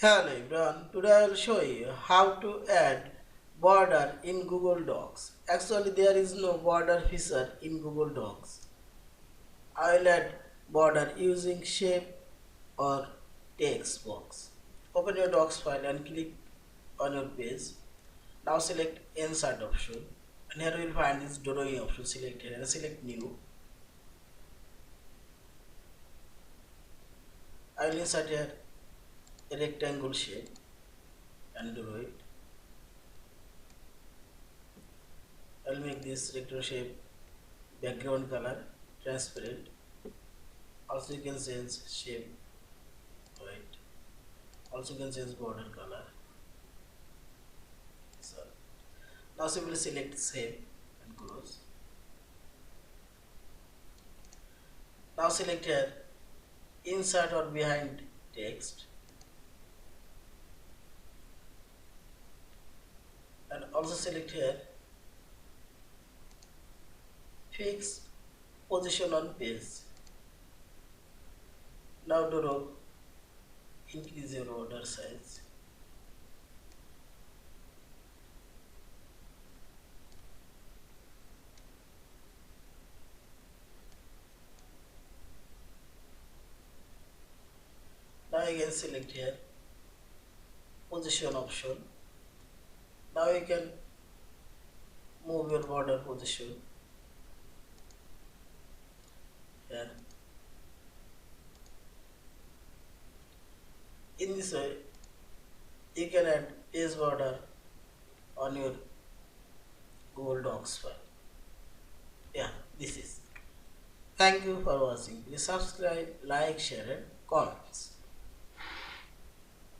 Hello everyone, today I will show you how to add border in Google Docs. Actually there is no border feature in Google Docs. I will add border using shape or text box. Open your docs file and click on your page. Now select insert option and here you will find this drawing option. Select here and select new. I will insert here a rectangle shape and draw it. I will make this rectangle shape background color transparent. Also you can change shape white. Also you can change border color. So now simply select shape and close. Now select here inside or behind text and also select here fix position on page. Now draw increase your border size. Now you can select here position option. Now you can move your border position here. In this way you can add page border on your Google Docs file. Yeah, this is. Thank you for watching. Please subscribe, like, share and comments.